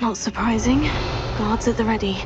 Not surprising. Guards at the ready.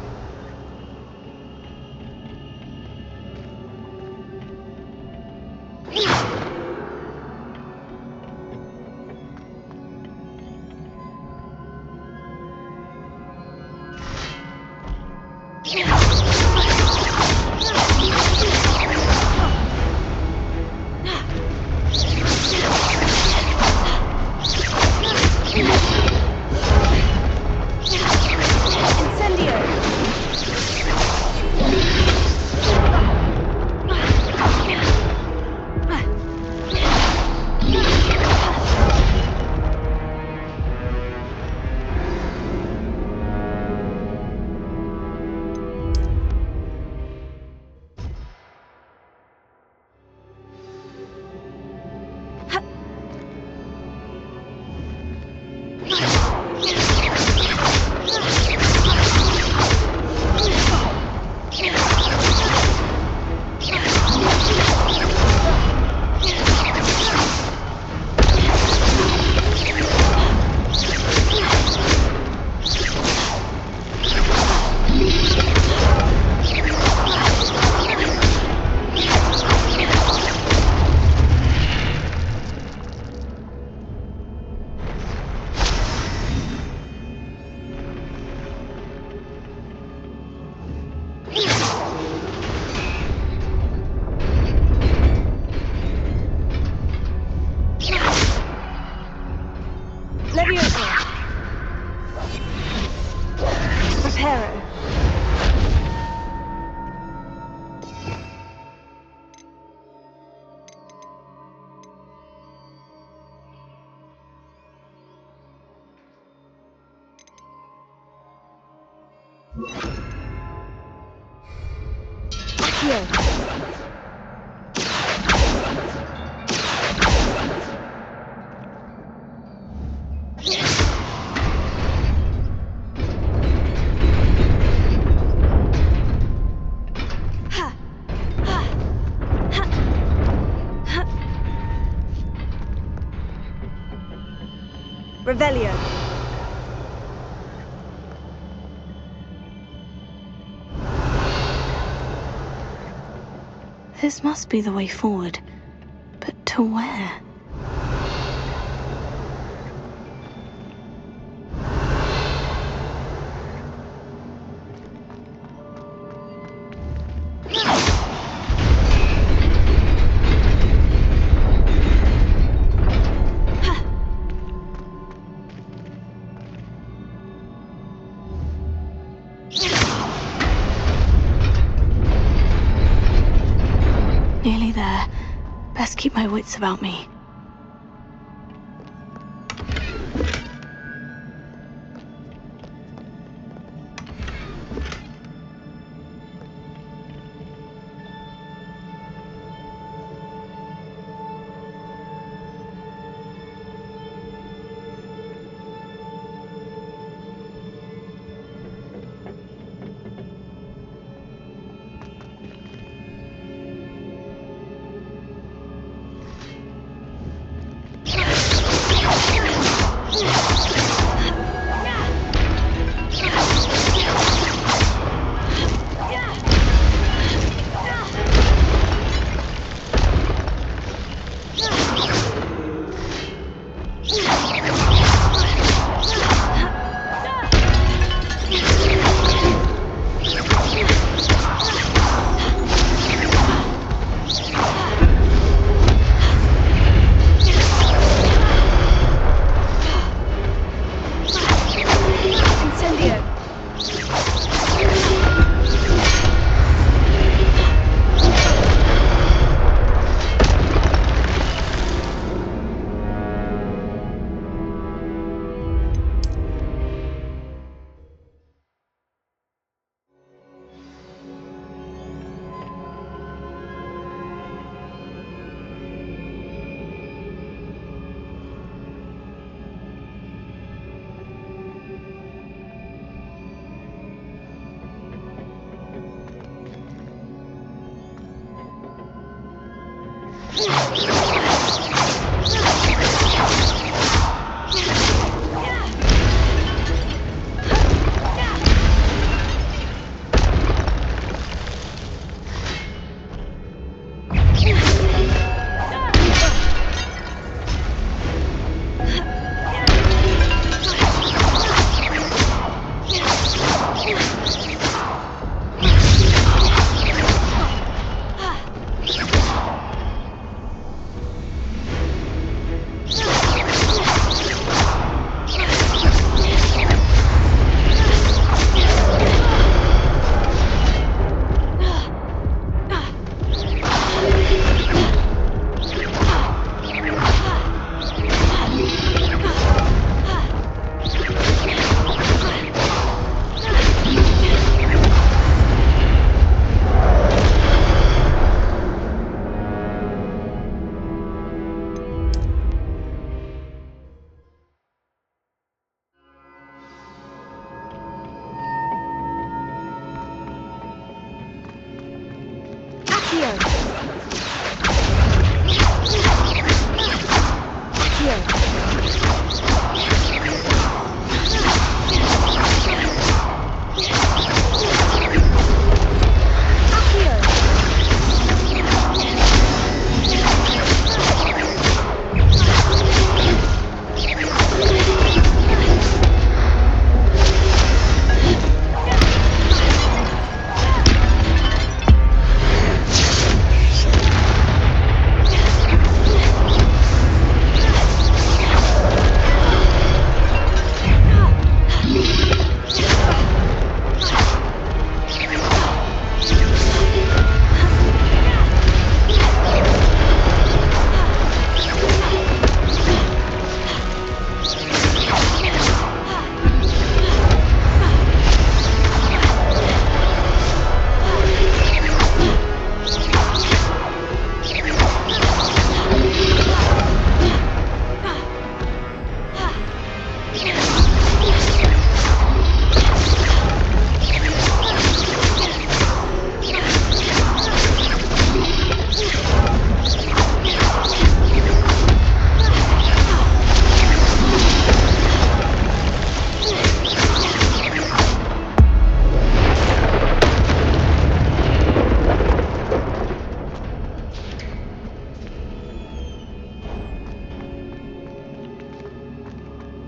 Revelio. This must be the way forward. But to where? Nearly there. Best keep my wits about me.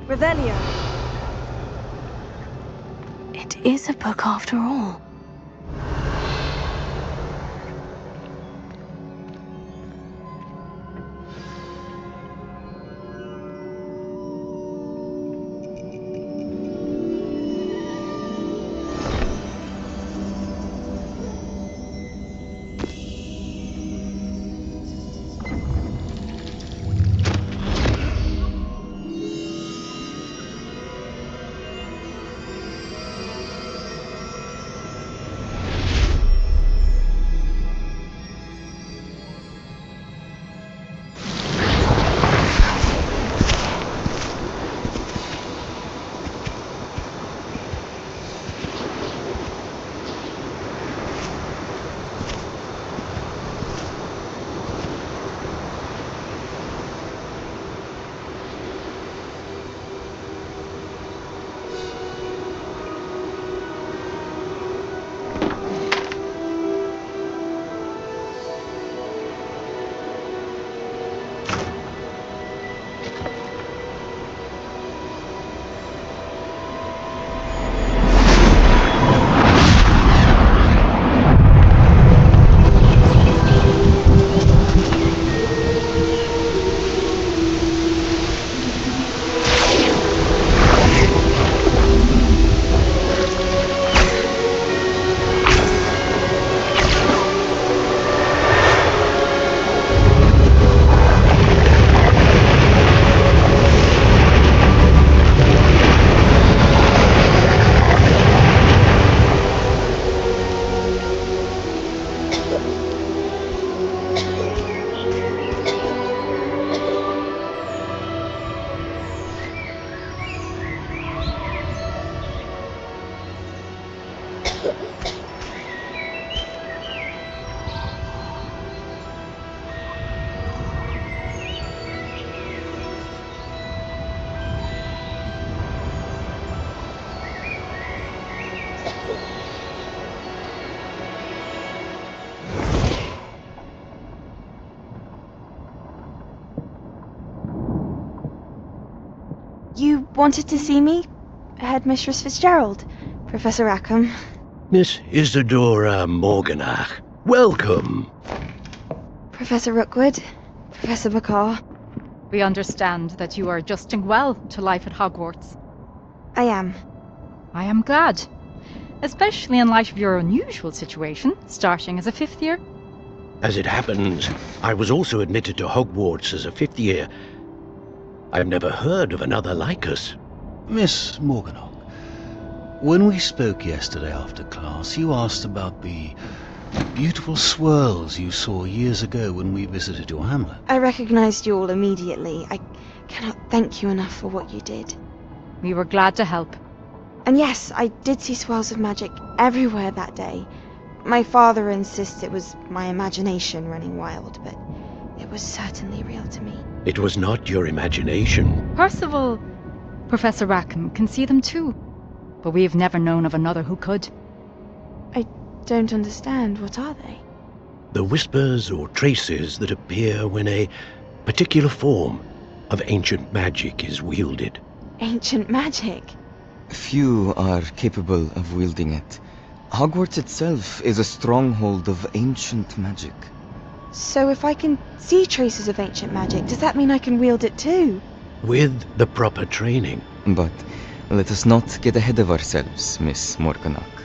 Revelio. It is a book after all. You wanted to see me? Headmistress Fitzgerald? Professor Rackham? Miss Isadora Morganach, welcome. Professor Rookwood? Professor McCaw? We understand that you are adjusting well to life at Hogwarts. I am. I am glad, especially in light of your unusual situation, starting as a fifth year. As it happens, I was also admitted to Hogwarts as a fifth year. I've never heard of another like us. Miss Morganach, when we spoke yesterday after class, you asked about the beautiful swirls you saw years ago when we visited your hamlet. I recognized you all immediately. I cannot thank you enough for what you did. We were glad to help. And yes, I did see swirls of magic everywhere that day. My father insists it was my imagination running wild, but it was certainly real to me. It was not your imagination. Percival, Professor Rackham can see them too, but we have never known of another who could. I don't understand. What are they? The whispers or traces that appear when a particular form of ancient magic is wielded. Ancient magic? Few are capable of wielding it. Hogwarts itself is a stronghold of ancient magic. So if I can see traces of ancient magic, does that mean I can wield it too? With the proper training. But let us not get ahead of ourselves, Miss Morganach.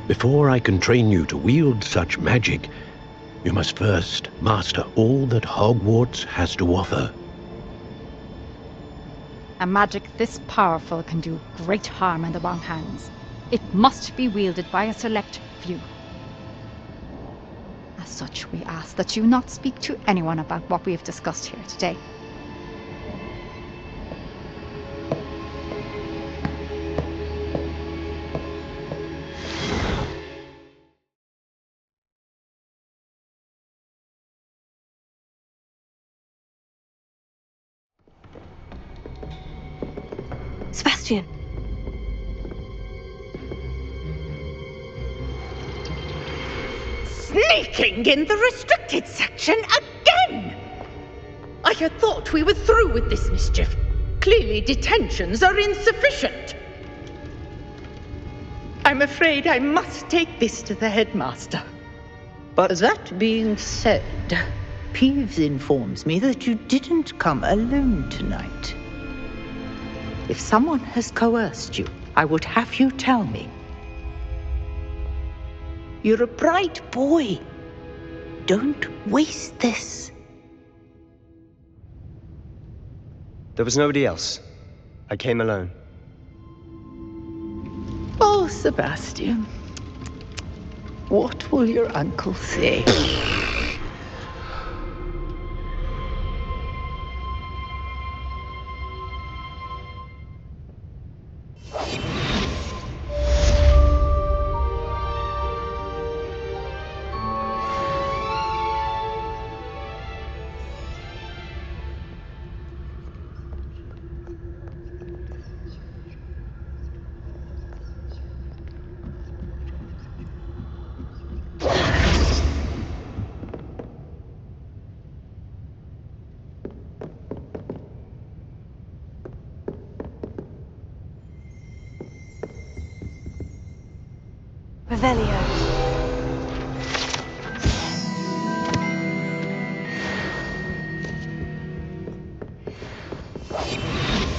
Before I can train you to wield such magic, you must first master all that Hogwarts has to offer. A magic this powerful can do great harm in the wrong hands. It must be wielded by a select few. As such, we ask that you not speak to anyone about what we have discussed here today. Sebastian! Sneaking in the restricted section again! I had thought we were through with this mischief. Clearly detentions are insufficient. I'm afraid I must take this to the headmaster. But That being said, Peeves informs me that you didn't come alone tonight. If someone has coerced you, I would have you tell me. You're a bright boy. Don't waste this. there was nobody else. I came alone. Oh, Sebastian. What will your uncle say? Revelio.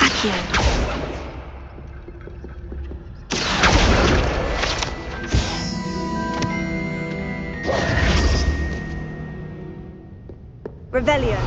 Accio. Revelio.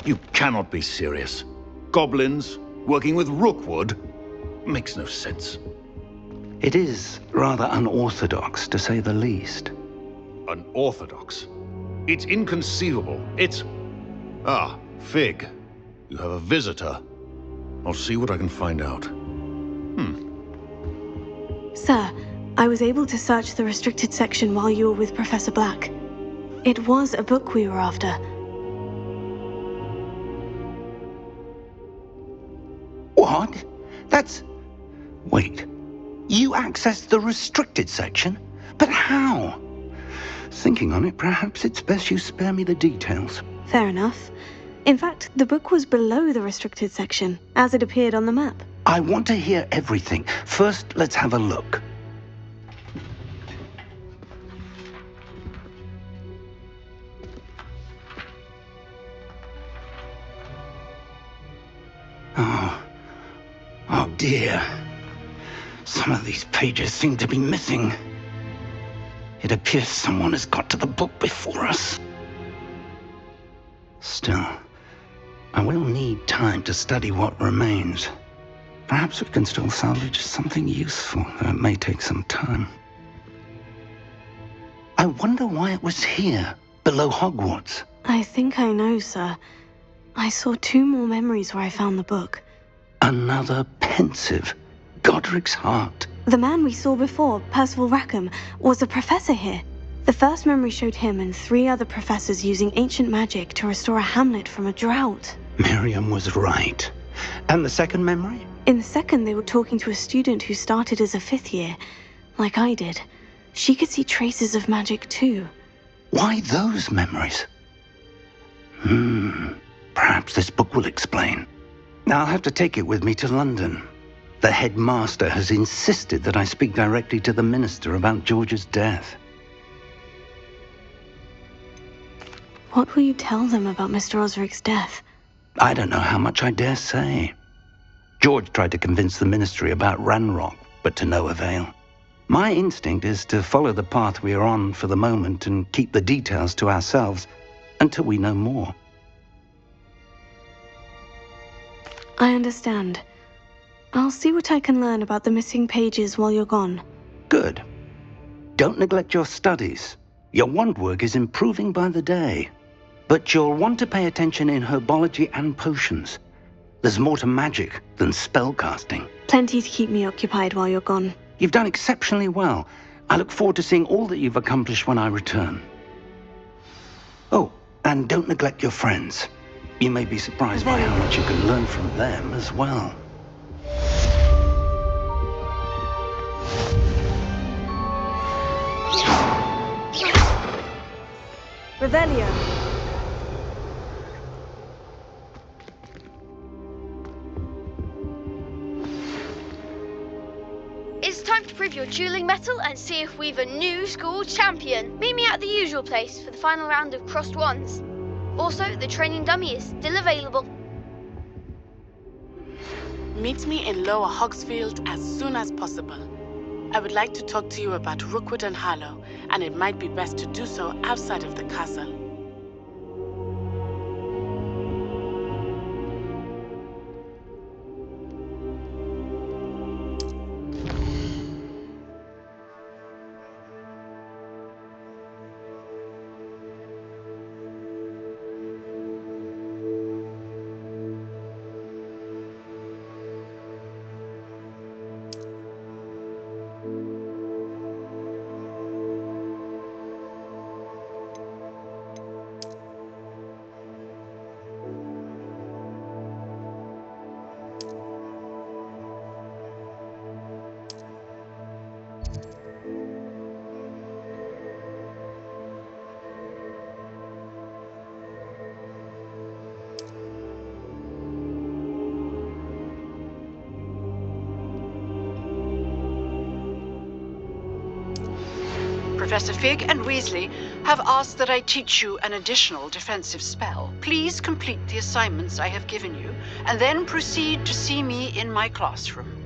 You cannot be serious. Goblins working with Rookwood makes no sense. It is rather unorthodox, to say the least. Unorthodox? It's inconceivable. It's... Ah, Fig. You have a visitor. I'll see what I can find out. Sir, I was able to search the restricted section while you were with Professor Black. It was a book we were after. What? That's... Wait. You accessed the restricted section? But how? Thinking on it, perhaps it's best you spare me the details. Fair enough. In fact, the book was below the restricted section, as it appeared on the map. I want to hear everything. First, let's have a look. Oh dear. Some of these pages seem to be missing. It appears someone has got to the book before us. Still, I will need time to study what remains. Perhaps we can still salvage something useful, though it may take some time. I wonder why it was here, below Hogwarts. I think I know, sir. I saw 2 more memories where I found the book. Another pensive. Godric's heart. The man we saw before, Percival Rackham, was a professor here. The first memory showed him and 3 other professors using ancient magic to restore a hamlet from a drought. Miriam was right. And the second memory? In the second, they were talking to a student who started as a 5th year, like I did. She could see traces of magic too. Why those memories? Perhaps this book will explain. I'll have to take it with me to London. The headmaster has insisted that I speak directly to the minister about George's death. What will you tell them about Mr. Osric's death? I don't know how much I dare say. George tried to convince the ministry about Ranrock, but to no avail. My instinct is to follow the path we are on for the moment and keep the details to ourselves until we know more. I understand. I'll see what I can learn about the missing pages while you're gone. Good. Don't neglect your studies. Your wand work is improving by the day. But you'll want to pay attention in herbology and potions. There's more to magic than spellcasting. Plenty to keep me occupied while you're gone. You've done exceptionally well. I look forward to seeing all that you've accomplished when I return. Oh, and don't neglect your friends. You may be surprised by how much you can learn from them as well. Revelio. It's time to prove your dueling mettle and see if we've a new school champion. Meet me at the usual place for the final round of crossed wands. Also, the training dummy is still available. Meet me in Lower Hogsfield as soon as possible. I would like to talk to you about Rookwood and Harlow, and it might be best to do so outside of the castle. Professor Fig and Weasley have asked that I teach you an additional defensive spell. Please complete the assignments I have given you, and then proceed to see me in my classroom.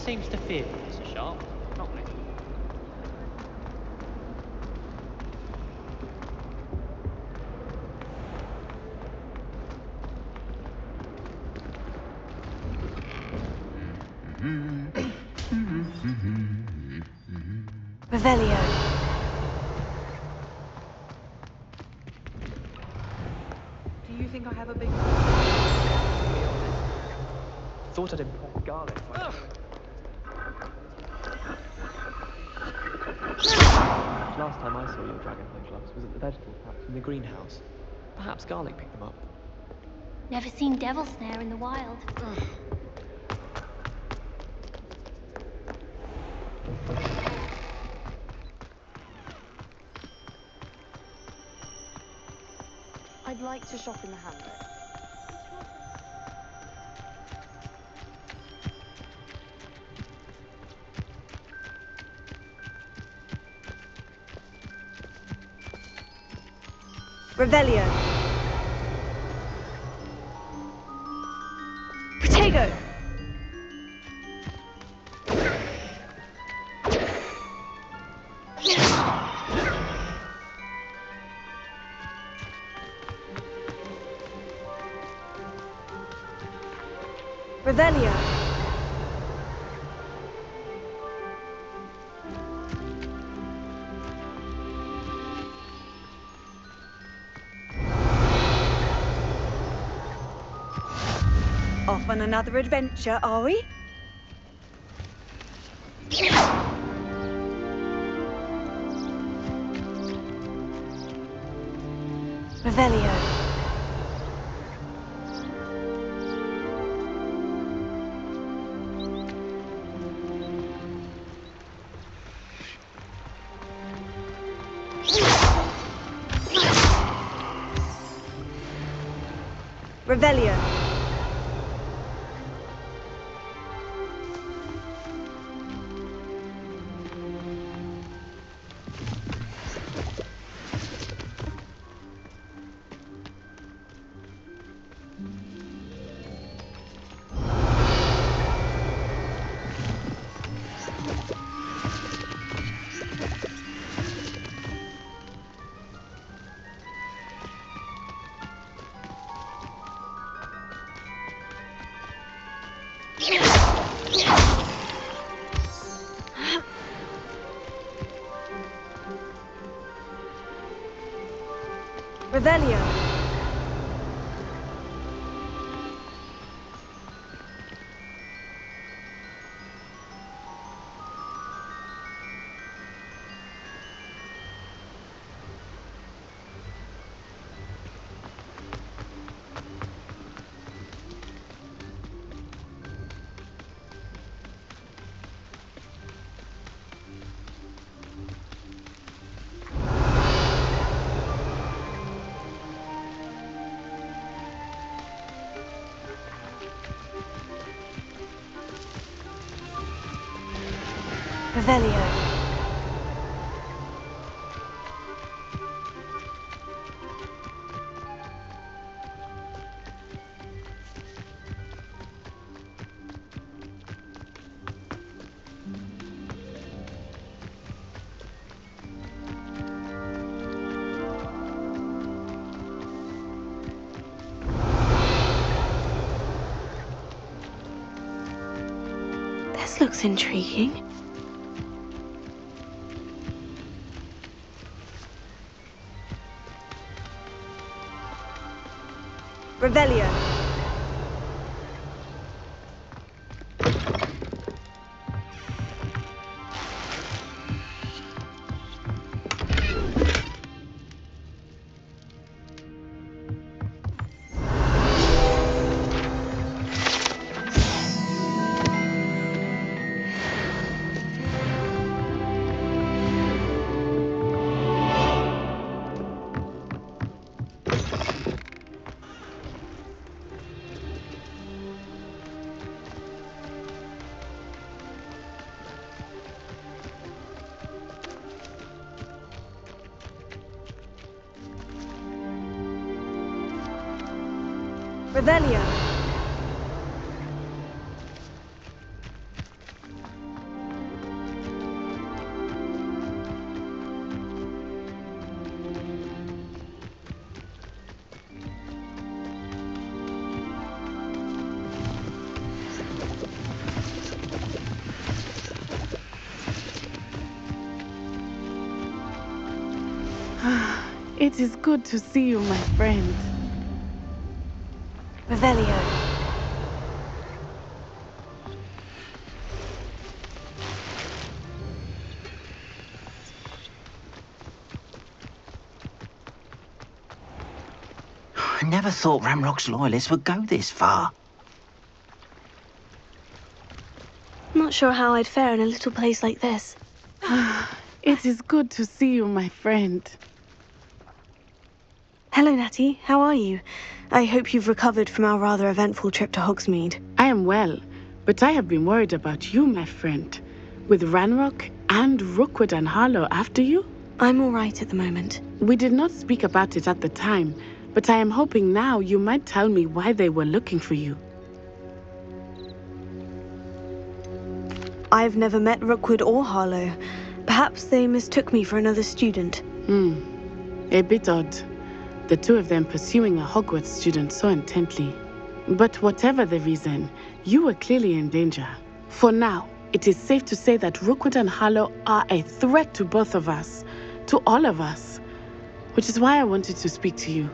seems to fear Professor Sharp, not me. Revelio. Do you think I have a big... Thought I'd impress Garlic. Last time I saw your dragonfly gloves was at the vegetable patch in the greenhouse. Perhaps Garlic picked them up. Never seen devil snare in the wild. I'd like to shop in the hamlet. Revelio. Protego. Revelio. Off on another adventure, are we? Revelio. Revelio. Revelio. Revelio. This looks intriguing. Revelio. Revelio. It is good to see you, my friend. Revelio. I never thought Ramrock's loyalists would go this far. Not sure how I'd fare in a little place like this. It is good to see you, my friend. Hello, Natty. How are you? I hope you've recovered from our rather eventful trip to Hogsmeade. I am well, but I have been worried about you, my friend. With Ranrock and Rookwood and Harlow after you? I'm all right at the moment. We did not speak about it at the time, but I am hoping now you might tell me why they were looking for you. I've never met Rookwood or Harlow. Perhaps they mistook me for another student. A bit odd. The two of them pursuing a Hogwarts student so intently. But whatever the reason, you were clearly in danger. For now, it is safe to say that Rookwood and Harlow are a threat to both of us. To all of us. Which is why I wanted to speak to you.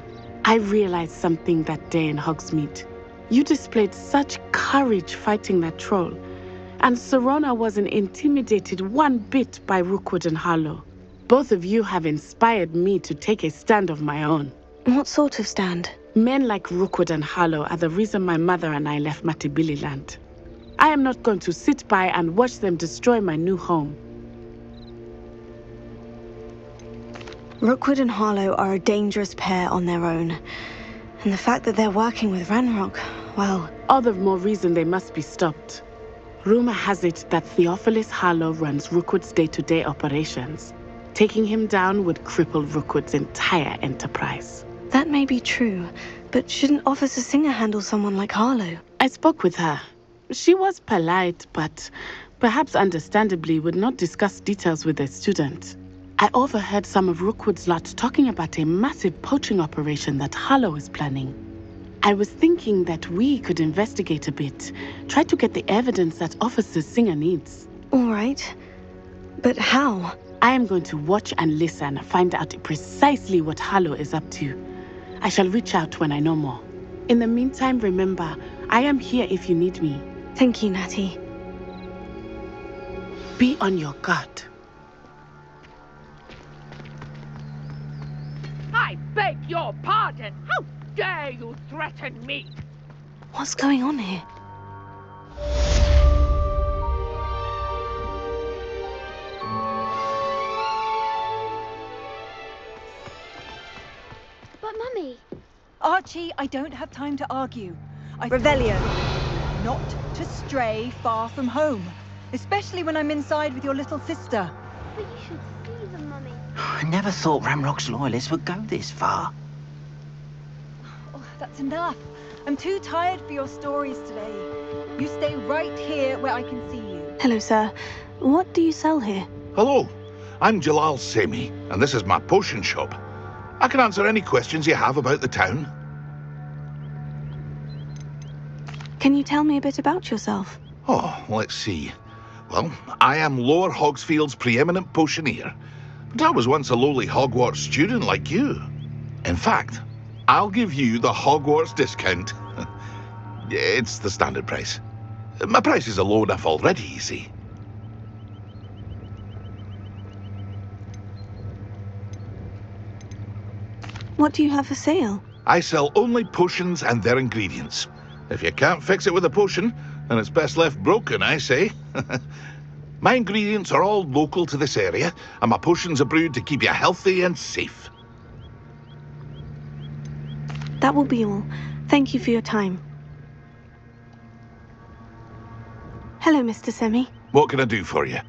I realized something that day in Hogsmeade. You displayed such courage fighting that troll. And Serona wasn't intimidated one bit by Rookwood and Harlow. Both of you have inspired me to take a stand of my own. What sort of stand? Men like Rookwood and Harlow are the reason my mother and I left Matibili land. I am not going to sit by and watch them destroy my new home. Rookwood and Harlow are a dangerous pair on their own. And the fact that they're working with Ranrock, well... All the more reason they must be stopped. Rumor has it that Theophilus Harlow runs Rookwood's day-to-day operations. Taking him down would cripple Rookwood's entire enterprise. That may be true, but shouldn't Officer Singer handle someone like Harlow? I spoke with her. She was polite, but perhaps understandably would not discuss details with a student. I overheard some of Rookwood's lot talking about a massive poaching operation that Harlow is planning. I was thinking that we could investigate a bit, try to get the evidence that Officer Singer needs. All right. But how? I am going to watch and listen, find out precisely what Harlow is up to. I shall reach out when I know more. In the meantime, remember, I am here if you need me. Thank you, Natty. Be on your guard. I beg your pardon! How dare you threaten me? What's going on here? But Mummy... Archie, I don't have time to argue. Revelio. Not to stray far from home. Especially when I'm inside with your little sister. But you should see them, Mummy. I never thought Ramrock's loyalists would go this far. Oh, that's enough. I'm too tired for your stories today. You stay right here where I can see you. Hello, sir. What do you sell here? Hello, I'm Jalal Semi, and this is my potion shop. I can answer any questions you have about the town. Can you tell me a bit about yourself? Oh, let's see. Well, I am Lower Hogsfield's preeminent potioneer, but I was once a lowly Hogwarts student like you. In fact, I'll give you the Hogwarts discount. It's the standard price. My prices are low enough already, you see. What do you have for sale? I sell only potions and their ingredients. If you can't fix it with a potion, then it's best left broken, I say. My ingredients are all local to this area, and my potions are brewed to keep you healthy and safe. That will be all. Thank you for your time. Hello, Mr. Semi. What can I do for you?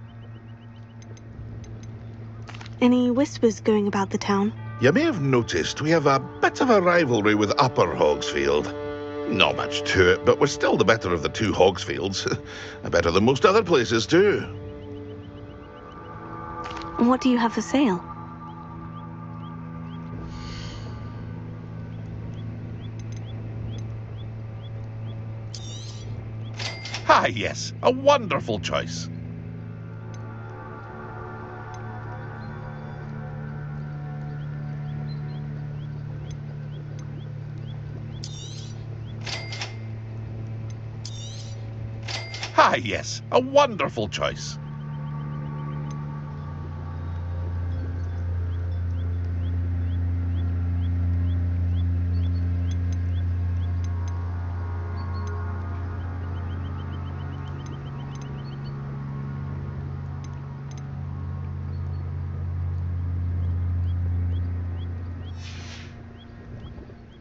Any whispers going about the town? You may have noticed we have a bit of a rivalry with Upper Hogsfield. Not much to it, but we're still the better of the two Hogsfields. Better than most other places, too. What do you have for sale? Ah, yes, a wonderful choice. Ah, yes, a wonderful choice.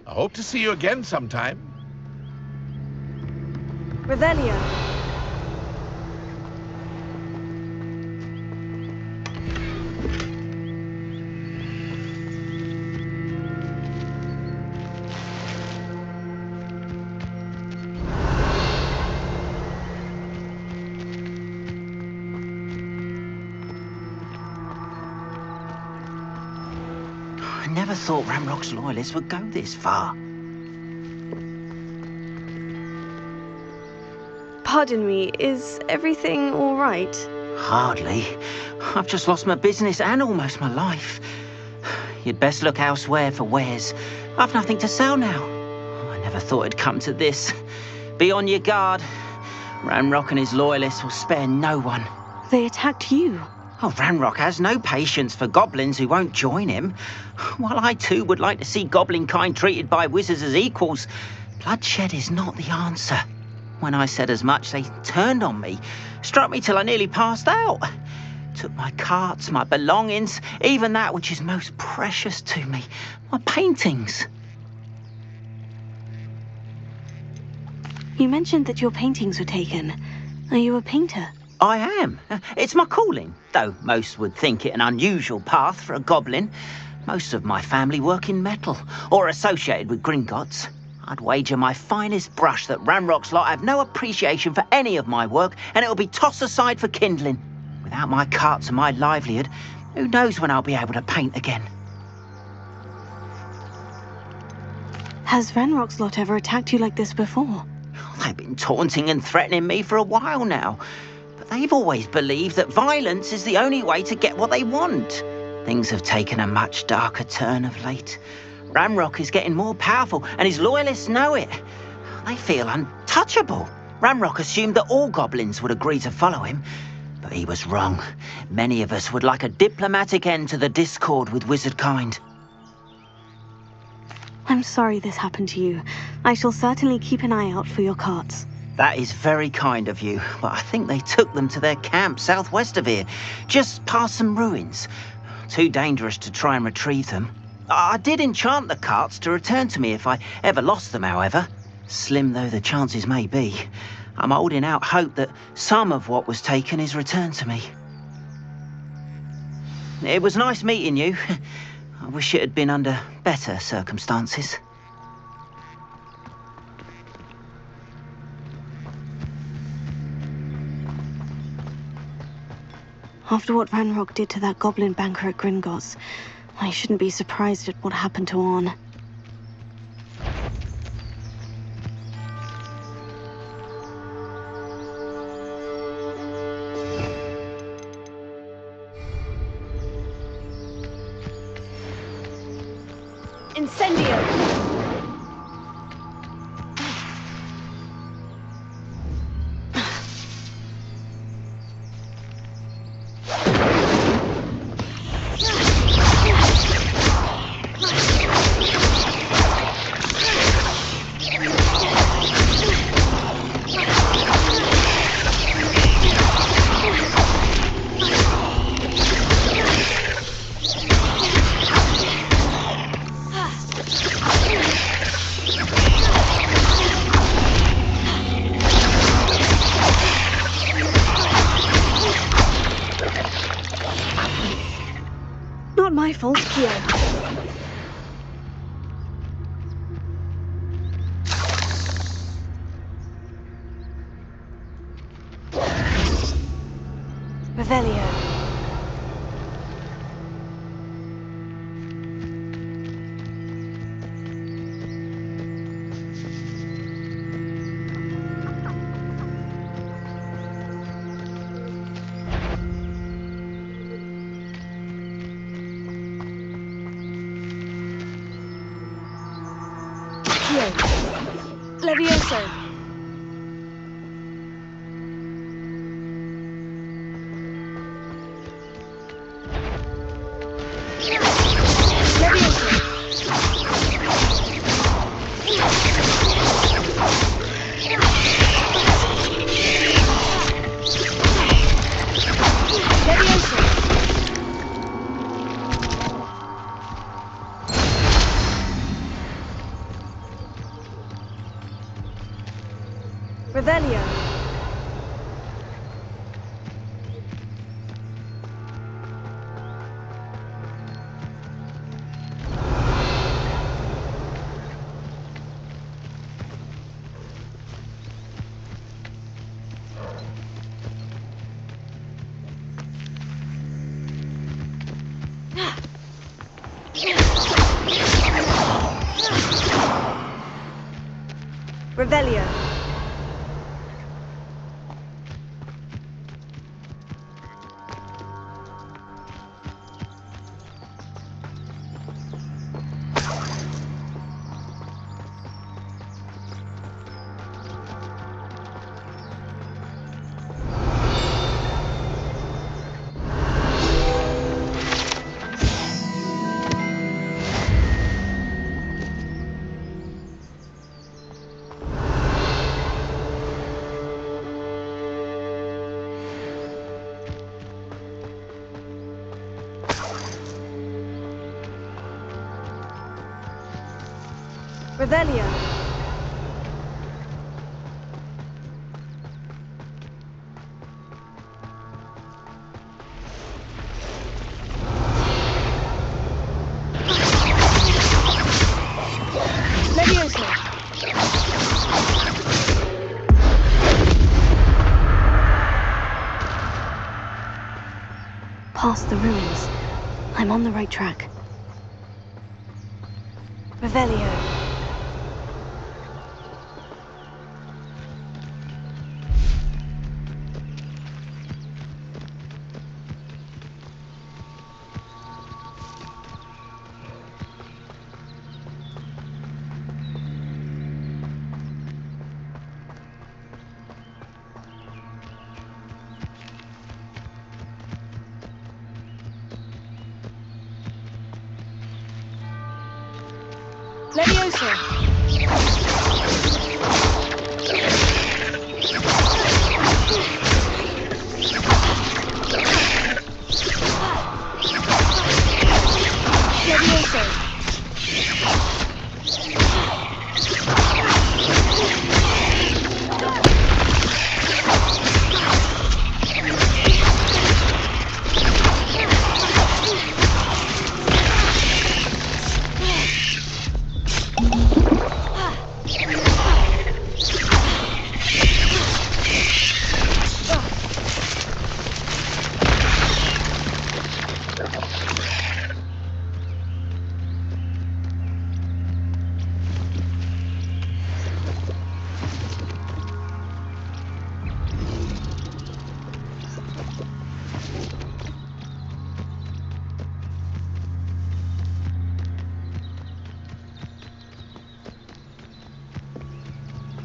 I hope to see you again sometime. Revelio. I never thought Ranrock's loyalists would go this far. Pardon me, is everything all right? Hardly. I've just lost my business and almost my life. You'd best look elsewhere for wares. I've nothing to sell now. I never thought it'd come to this. Be on your guard. Ranrock and his loyalists will spare no one. They attacked you. Oh, Ranrock has no patience for goblins who won't join him. While I too would like to see goblin kind treated by wizards as equals, bloodshed is not the answer. When I said as much, they turned on me, struck me till I nearly passed out. Took my carts, my belongings, even that which is most precious to me, my paintings. You mentioned that your paintings were taken. Are you a painter? I am. It's my calling, though most would think it an unusual path for a goblin. Most of my family work in metal, or associated with Gringotts. I'd wager my finest brush that Ranrock's lot have no appreciation for any of my work, and it'll be tossed aside for kindling. Without my carts and my livelihood, who knows when I'll be able to paint again. Has Ranrock's lot ever attacked you like this before? They've been taunting and threatening me for a while now. But they've always believed that violence is the only way to get what they want. Things have taken a much darker turn of late. Ranrock is getting more powerful, and his loyalists know it. They feel untouchable. Ranrock assumed that all goblins would agree to follow him, but he was wrong. Many of us would like a diplomatic end to the discord with wizard kind. I'm sorry this happened to you. I shall certainly keep an eye out for your carts. That is very kind of you, but I think they took them to their camp southwest of here, just past some ruins. Too dangerous to try and retrieve them. I did enchant the carts to return to me if I ever lost them, however. Slim though the chances may be, I'm holding out hope that some of what was taken is returned to me. It was nice meeting you. I wish it had been under better circumstances. After what Ranrock did to that goblin banker at Gringotts, I shouldn't be surprised at what happened to Orn. Incendio! Not my fault, Kyo. Revelio. Levioso. Revelio. Revelio. Revelio. Levioso. Past the ruins. I'm on the right track. Revelio. Levioso.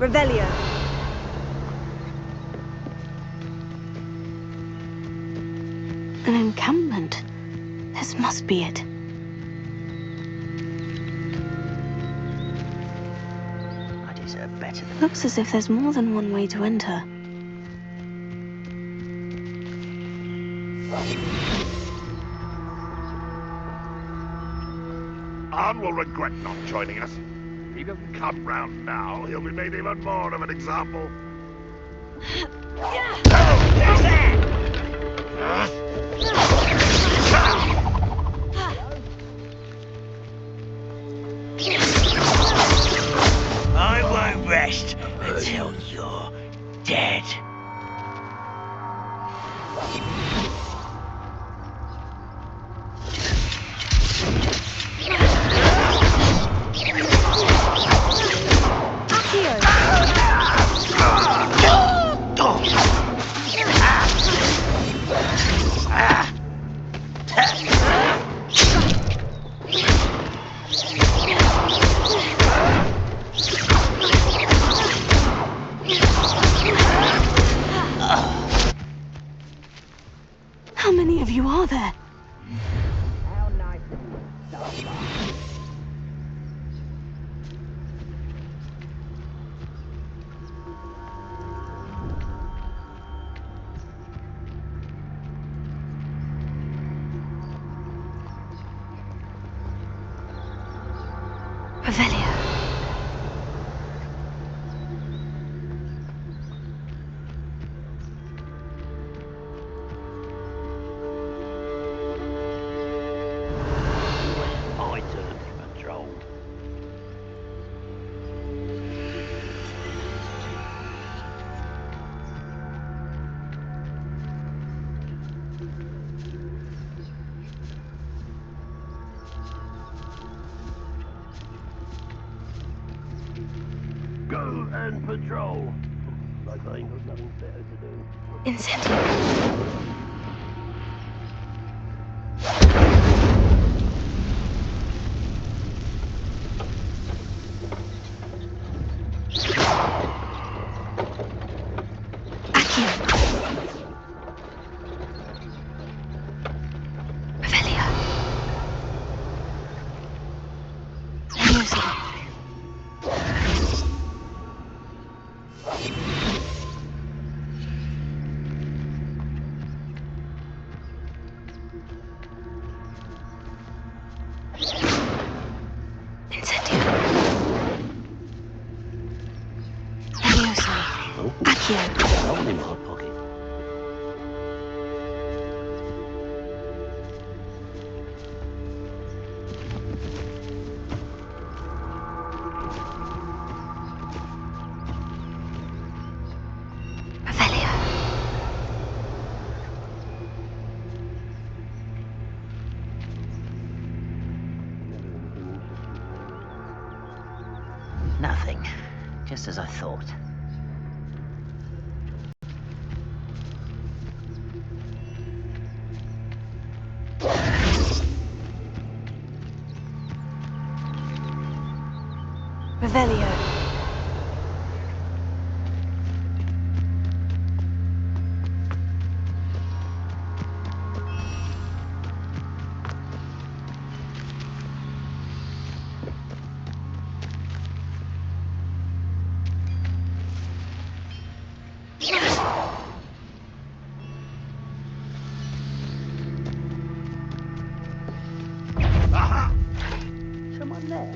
Revelio. An encampment. This must be it. I deserve better than Looks as if there's more than one way to enter. Anne will regret not joining us. If he doesn't come round now, he'll be made even more of an example. I won't rest until you're dead. Revelio. My turn to patrol. Go and patrol. Like I ain't got nothing better to do. Incendio. Hole in my pocket. Nothing. Just as I thought. Revelio. Aha! Someone there.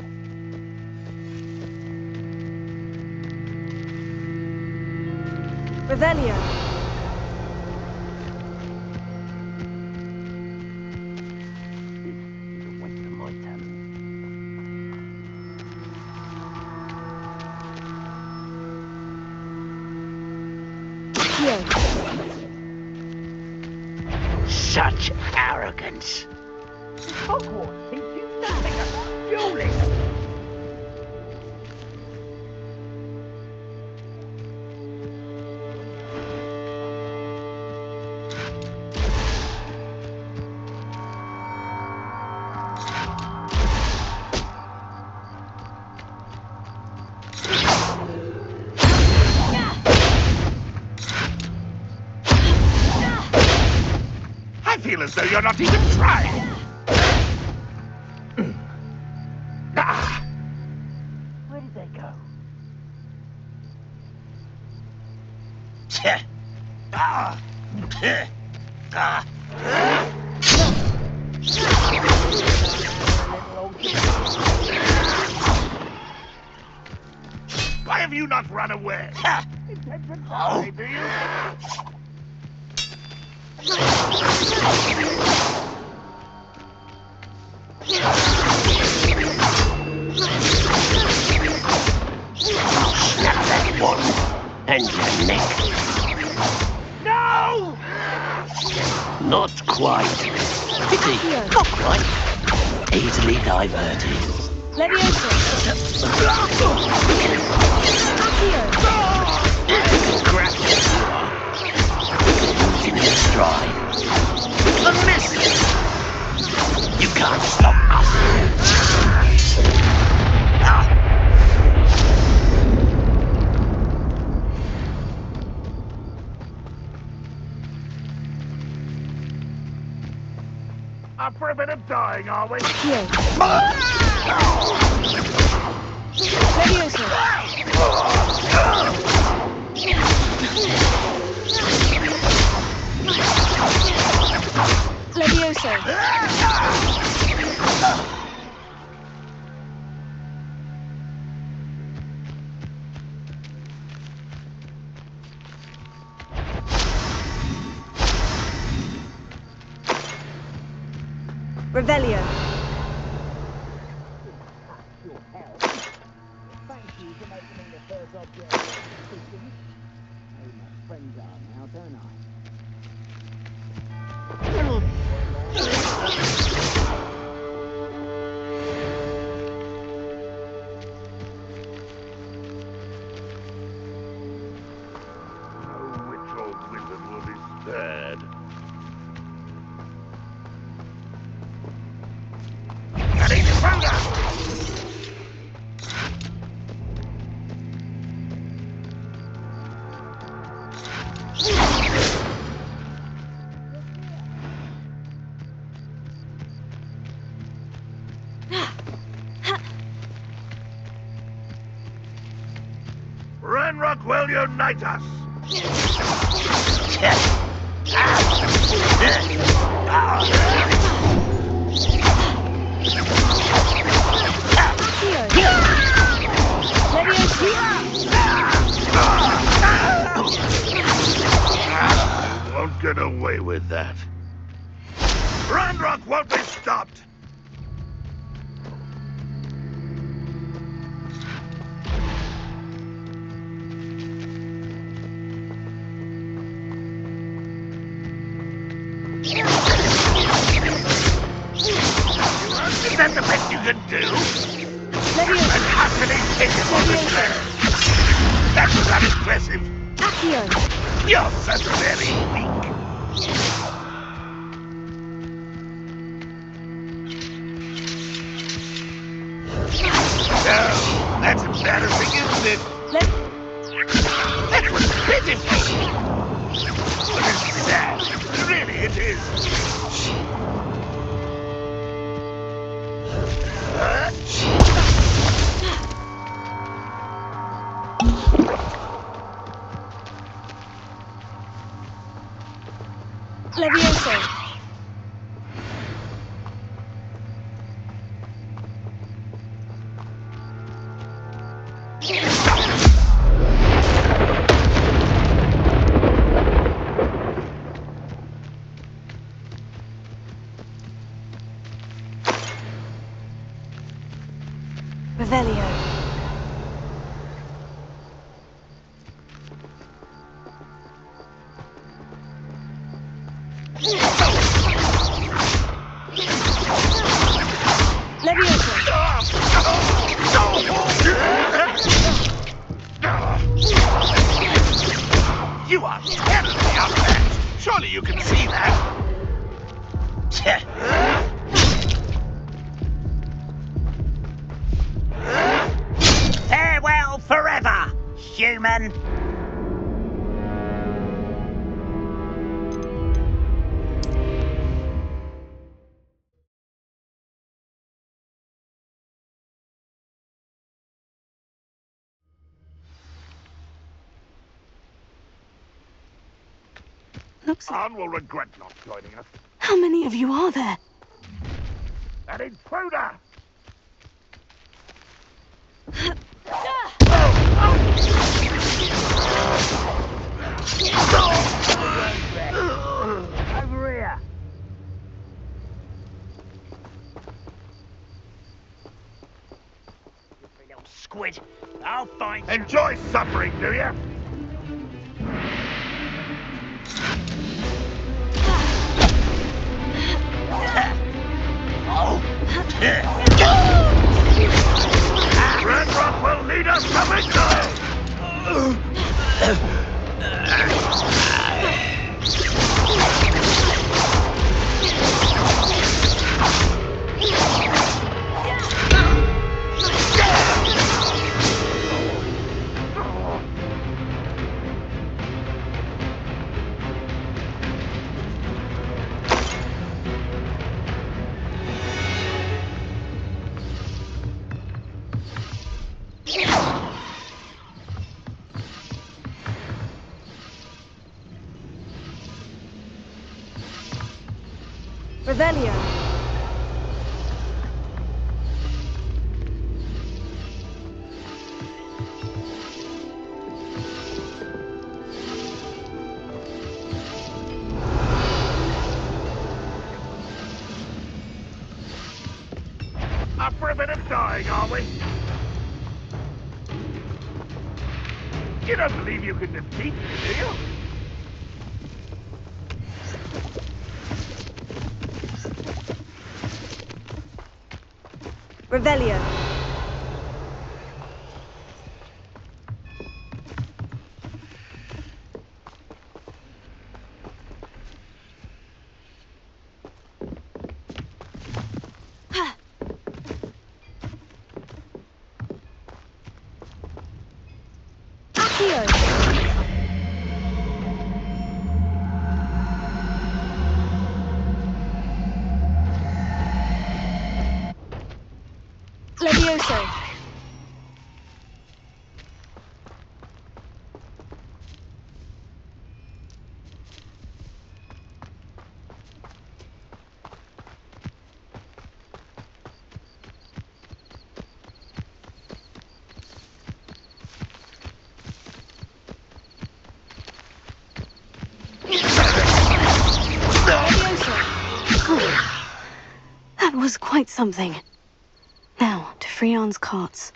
Revelio. Such arrogance. Hogwarts thinks you nothing about dueling. I feel as though you're not even trying. Where did they go? Why have you not run away? Intend to die, do you? Snap that one and your neck. No! Not quite. Pity, not quite. Easily diverted. Leviosa. Crap, you are. Losing your stride. A miss! You can't stop us. Up for a bit of dying, are we? Leviosa. Revelio. Ranrock will unite us! Won't get away with that. Ranrock won't be stopped! Is that the best you can do? An utterly pitiful return. That was unimpressive. You're so very weak. Oh, that's embarrassing, isn't it? That was pitiful. But it's sad. Really, it is. Levioso. Revelio. You are terribly outmatched. Surely you can see that. Farewell forever, human. Anne will regret not joining us. How many of you are there? An intruder! Over here. You little squid. I'll find you. Enjoy suffering, do you? Ranrock will lead us to victory! Revelio. Up for a bit of dying, are we? You don't believe you can defeat me, do you? Revelio. Levioso. That was quite something. Now, to Freon's carts.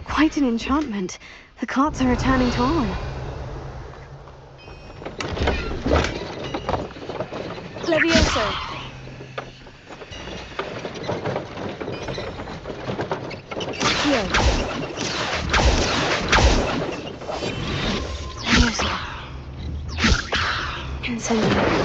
Quite an enchantment. The carts are returning to on. Levioso. Levioso. Incendio.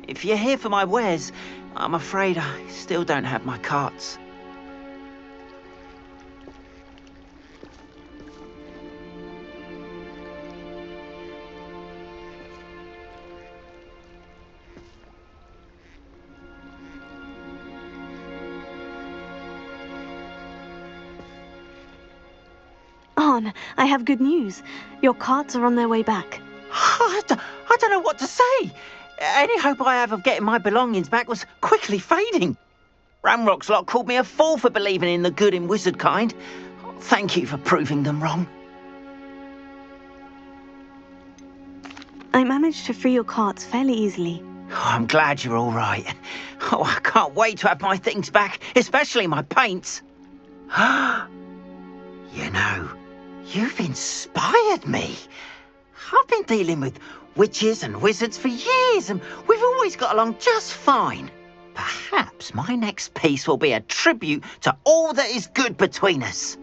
If you're here for my wares, I'm afraid I still don't have my carts. On, I have good news. Your carts are on their way back. I don't know what to say. Any hope I have of getting my belongings back was quickly fading. Ramrock's lot called me a fool for believing in the good in wizard kind. Thank you for proving them wrong. I managed to free your carts fairly easily. Oh, I'm glad you're all right. Oh, I can't wait to have my things back, especially my paints. You know, you've inspired me. I've been dealing with witches and wizards for years, and we've always got along just fine. Perhaps my next piece will be a tribute to all that is good between us.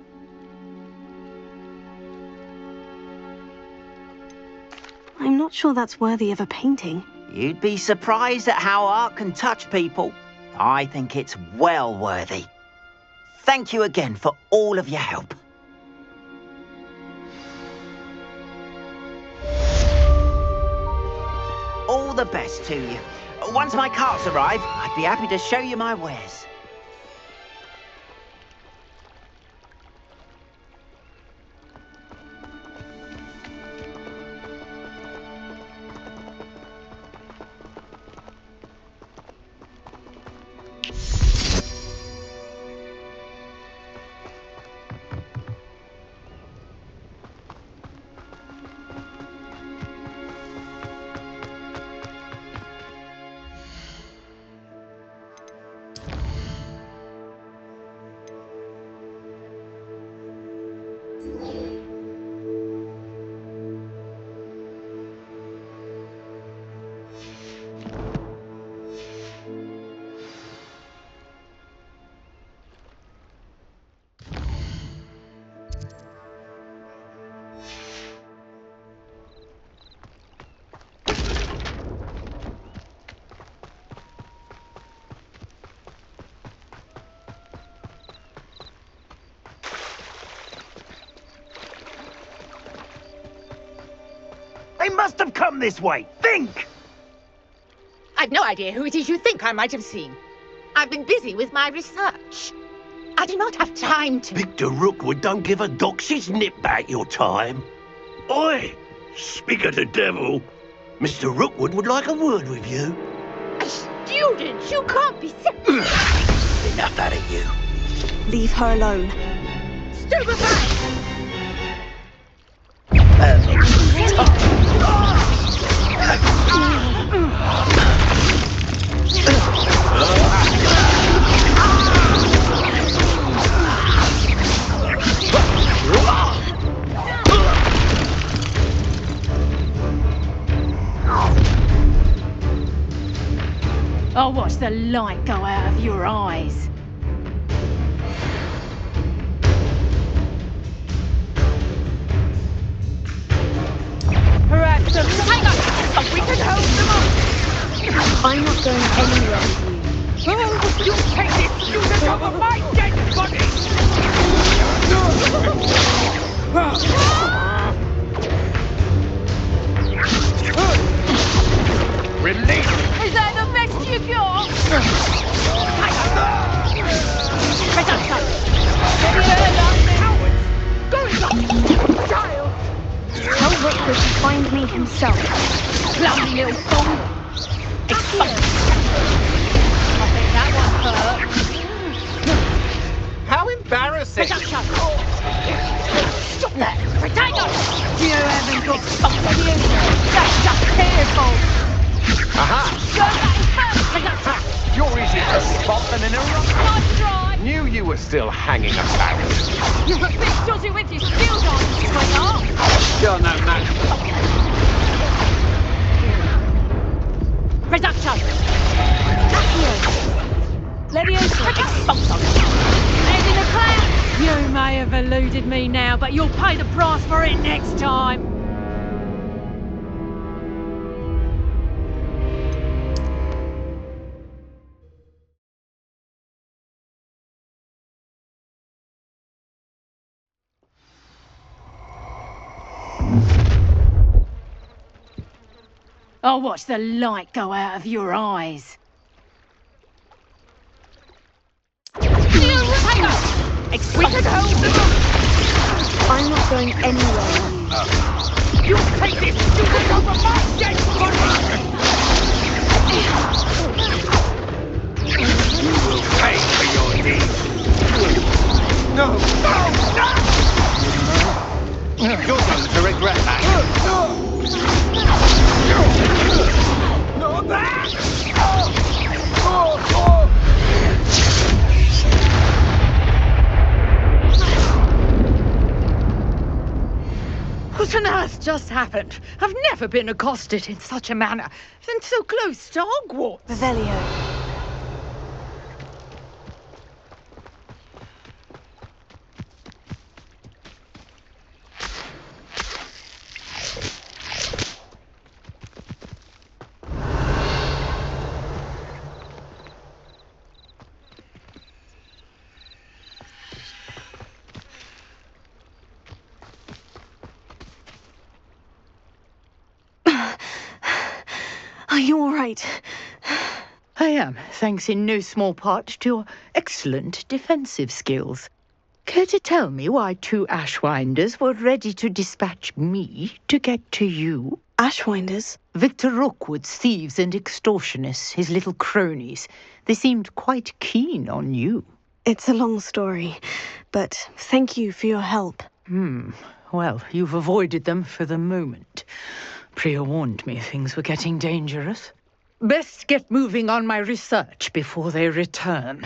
I'm not sure that's worthy of a painting. You'd be surprised at how art can touch people. I think it's well worthy. Thank you again for all of your help. All the best to you. Once my carts arrive, I'd be happy to show you my wares. They must have come this way. Think! I've no idea who it is you think I might have seen. I've been busy with my research. I do not have time to... Victor Rookwood don't give a doxy's nip back your time. Oi! Speak of the devil. Mr. Rookwood would like a word with you. A student? You can't be serious. Enough out of you. Leave her alone. Stupefy! I'll watch the light go out of your eyes. Perhaps we can hold them up. I'm not going anywhere with you. Oh, you take this student over my dead body! Release! Is that the best you got? Child! Tell Rookwood to find me himself. Bloody little fool! I think that one hurt. How embarrassing! Stop that! Potato! You haven't got something in you. That's just careful. Aha! Go back first. You're easier to spot than in a rock. Nice try. Knew you were still hanging about. You're a bit dodgy with your skills on, sweetheart. You're no match. Reduction. Leviosa. Head in a cloud. You may have eluded me now, but you'll pay the price for it next time. I'll watch the light go out of your eyes. We can hold them up. I'm not going anywhere with you. You take this student over my dead body! You will pay for your deeds. No! You're going to regret that. Not that! What on earth just happened? I've never been accosted in such a manner, and so close to Hogwarts. Revelio. Are you all right? I am, thanks in no small part to your excellent defensive skills. Care to tell me why 2 Ashwinders were ready to dispatch me to get to you? Ashwinders? Victor Rookwood's thieves and extortionists, his little cronies. They seemed quite keen on you. It's a long story, but thank you for your help. Well, you've avoided them for the moment. Priya warned me things were getting dangerous. Best get moving on my research before they return.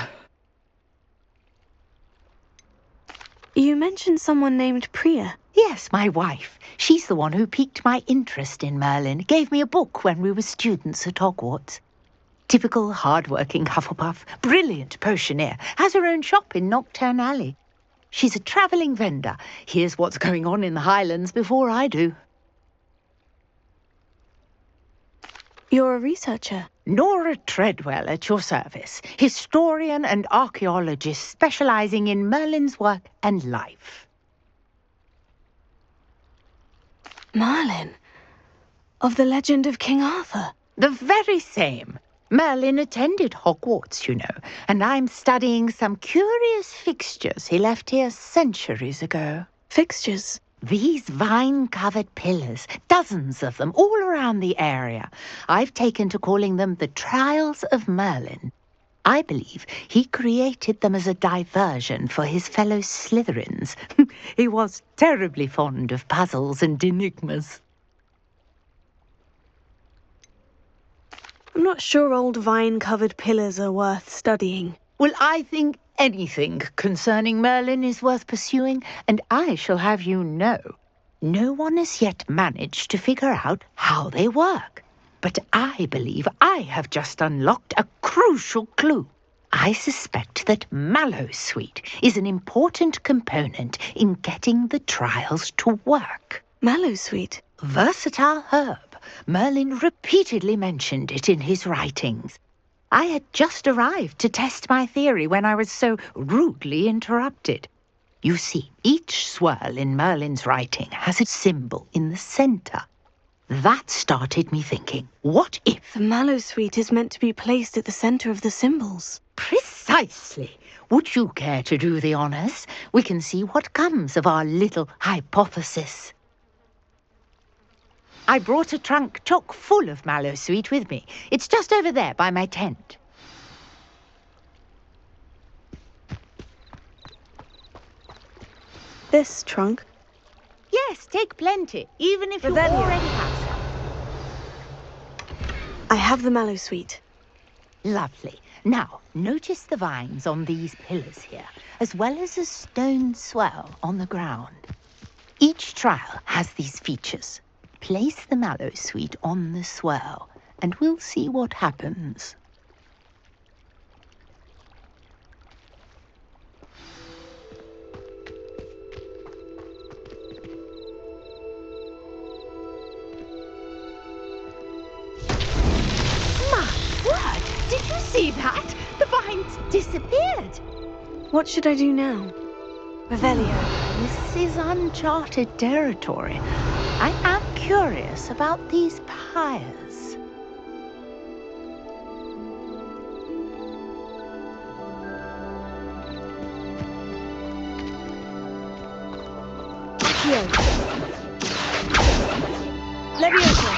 You mentioned someone named Priya. Yes, my wife. She's the one who piqued my interest in Merlin. Gave me a book when we were students at Hogwarts. Typical hard-working Hufflepuff, brilliant potioneer, has her own shop in Knockturn Alley. She's a travelling vendor. Hears what's going on in the Highlands before I do. You're a researcher? Nora Treadwell at your service. Historian and archaeologist specialising in Merlin's work and life. Merlin? Of the legend of King Arthur? The very same. Merlin attended Hogwarts, you know, and I'm studying some curious fixtures he left here centuries ago. Fixtures? These vine-covered pillars, dozens of them, all around the area. I've taken to calling them the Trials of Merlin. I believe he created them as a diversion for his fellow Slytherins. He was terribly fond of puzzles and enigmas. I'm not sure old vine-covered pillars are worth studying. Well, I think anything concerning Merlin is worth pursuing, and I shall have you know, no one has yet managed to figure out how they work. But I believe I have just unlocked a crucial clue. I suspect that Mallowsweet is an important component in getting the trials to work. Mallowsweet? Versatile herb. Merlin repeatedly mentioned it in his writings. I had just arrived to test my theory when I was so rudely interrupted. You see, each swirl in Merlin's writing has a symbol in the centre. That started me thinking, what if... The Mallowsweet is meant to be placed at the centre of the symbols. Precisely. Would you care to do the honours? We can see what comes of our little hypothesis. I brought a trunk chock full of Mallowsweet with me. It's just over there by my tent. This trunk? Yes, take plenty, even if you Revelio. already have some. I have the Mallowsweet. Lovely. Now, notice the vines on these pillars here, as well as a stone swell on the ground. Each trial has these features. Place the Mallowsweet on the swell, and we'll see what happens. My word! Did you see that? The vines disappeared. What should I do now? Revelio. This is uncharted territory. I am curious about these pyres. Accio. Leviosa.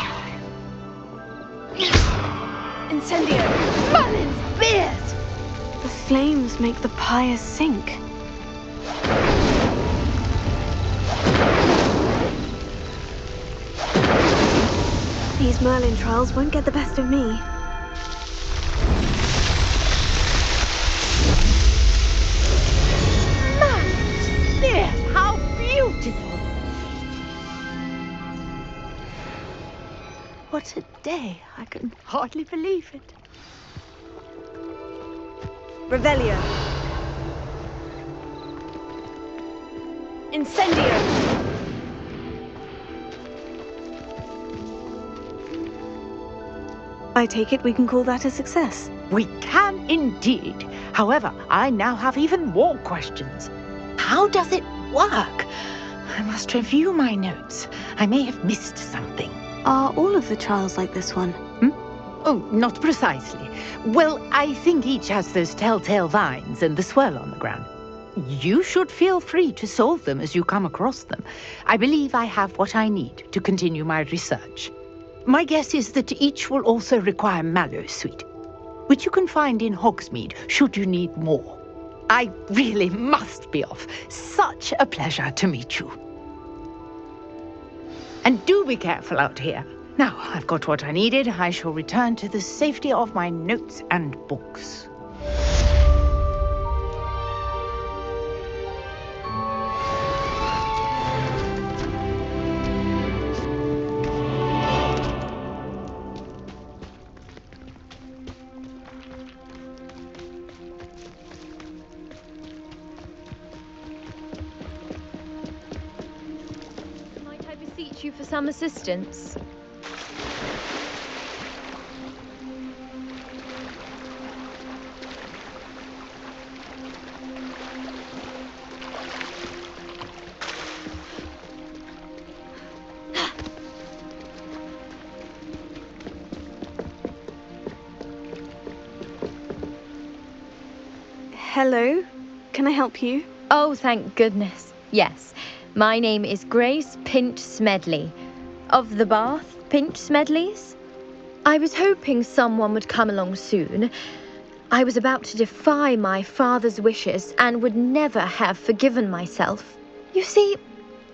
Incendio. Merlin's beard! The flames make the pyres sink. These Merlin trials won't get the best of me. Merlin's beard! How beautiful! What a day! I can hardly believe it. Revelio. Incendio. I take it we can call that a success. We can indeed. However, I now have even more questions. How does it work? I must review my notes. I may have missed something. Are all of the trials like this one? Oh, not precisely. Well, I think each has those telltale vines and the swirl on the ground. You should feel free to solve them as you come across them. I believe I have what I need to continue my research. My guess is that each will also require Mallowsweet, which you can find in Hogsmeade should you need more. I really must be off. Such a pleasure to meet you. And do be careful out here. Now, I've got what I needed. I shall return to the safety of my notes and books. Might I beseech you for some assistance? Hello. Can I help you? Oh, thank goodness. Yes. My name is Grace Pinch Smedley. Of the Bath Pinch Smedleys. I was hoping someone would come along soon. I was about to defy my father's wishes and would never have forgiven myself. You see,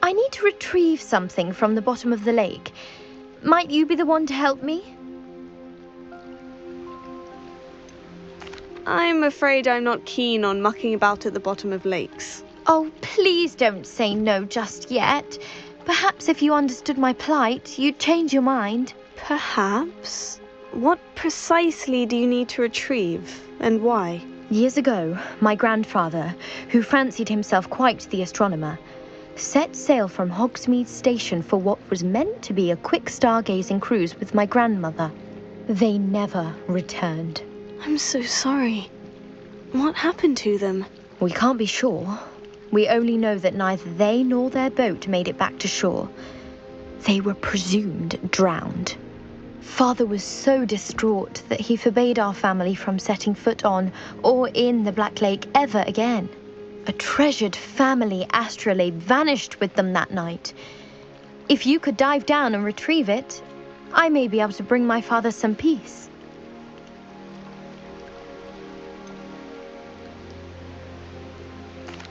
I need to retrieve something from the bottom of the lake. Might you be the one to help me? I'm afraid I'm not keen on mucking about at the bottom of lakes. Oh, please don't say no just yet. Perhaps if you understood my plight, you'd change your mind. Perhaps? What precisely do you need to retrieve, and why? Years ago, my grandfather, who fancied himself quite the astronomer, set sail from Hogsmeade Station for what was meant to be a quick stargazing cruise with my grandmother. They never returned. I'm so sorry. What happened to them? We can't be sure. We only know that neither they nor their boat made it back to shore. They were presumed drowned. Father was so distraught that he forbade our family from setting foot on or in the Black Lake ever again. A treasured family astrolabe vanished with them that night. If you could dive down and retrieve it, I may be able to bring my father some peace.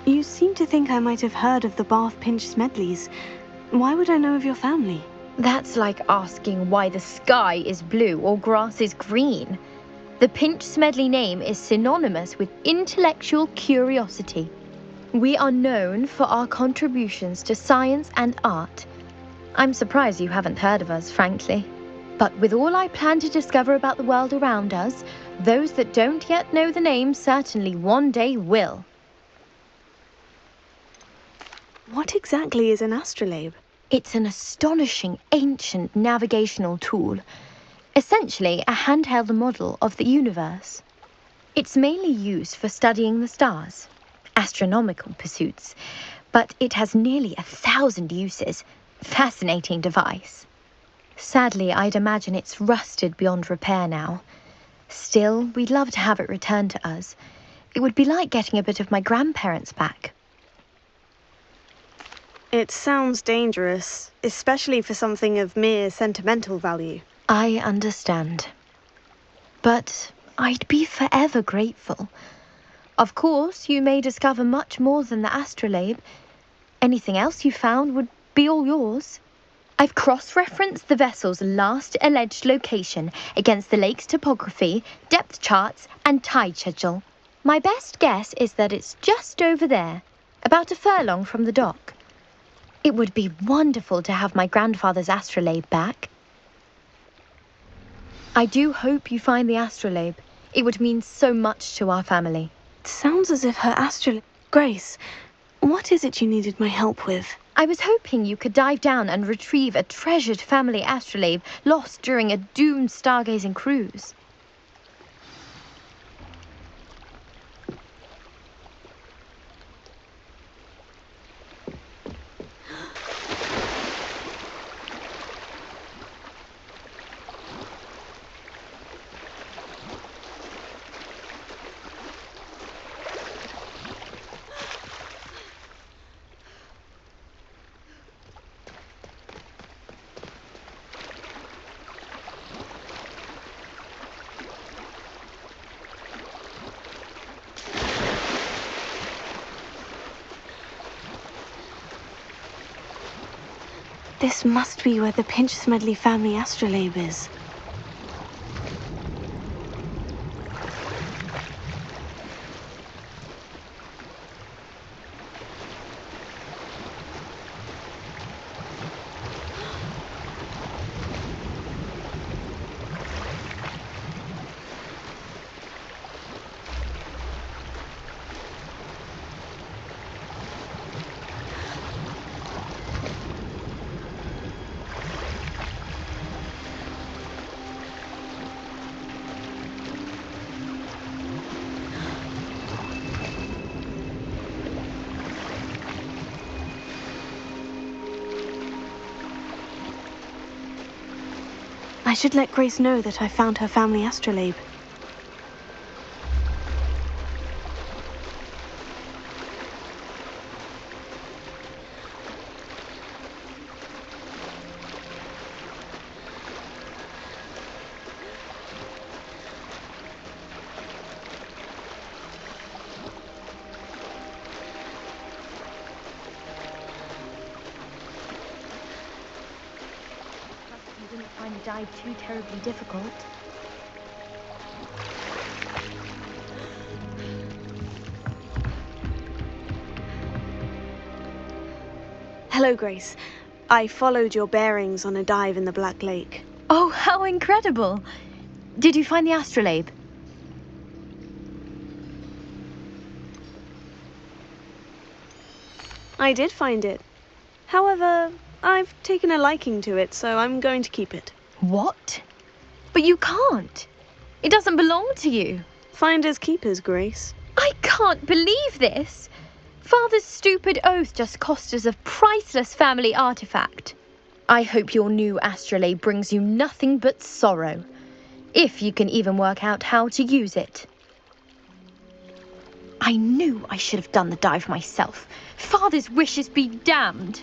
You seem to think I might have heard of the Bath Pinch Smedleys. Why would I know of your family? That's like asking why the sky is blue or grass is green. The Pinch Smedley name is synonymous with intellectual curiosity. We are known for our contributions to science and art. I'm surprised you haven't heard of us, frankly. But with all I plan to discover about the world around us, those that don't yet know the name certainly one day will. What exactly is an astrolabe? It's an astonishing ancient navigational tool, essentially a handheld model of the universe. It's mainly used for studying the stars, astronomical pursuits, but it has nearly 1,000 uses. Fascinating device. Sadly, I'd imagine it's rusted beyond repair now. Still, we'd love to have it returned to us. It would be like getting a bit of my grandparents back. It sounds dangerous, especially for something of mere sentimental value. I understand. But I'd be forever grateful. Of course, you may discover much more than the astrolabe. Anything else you found would be all yours. I've cross-referenced the vessel's last alleged location against the lake's topography, depth charts, and tide schedule. My best guess is that it's just over there, about a furlong from the dock. It would be wonderful to have my grandfather's astrolabe back. I do hope you find the astrolabe. It would mean so much to our family. It sounds as if her astrolabe... Grace, what is it you needed my help with? I was hoping you could dive down and retrieve a treasured family astrolabe lost during a doomed stargazing cruise. This must be where the Pinch Smedley family astrolabe is. I should let Grace know that I found her family astrolabe. didn't find the dive too terribly difficult. Hello, Grace. I followed your bearings on a dive in the Black Lake. Oh, how incredible! Did you find the astrolabe? I did find it. However, I've taken a liking to it, so I'm going to keep it. What? But you can't. It doesn't belong to you. Finders keepers, Grace. I can't believe this. Father's stupid oath just cost us a priceless family artifact. I hope your new astrolabe brings you nothing but sorrow, if you can even work out how to use it. I knew I should have done the dive myself. Father's wishes be damned.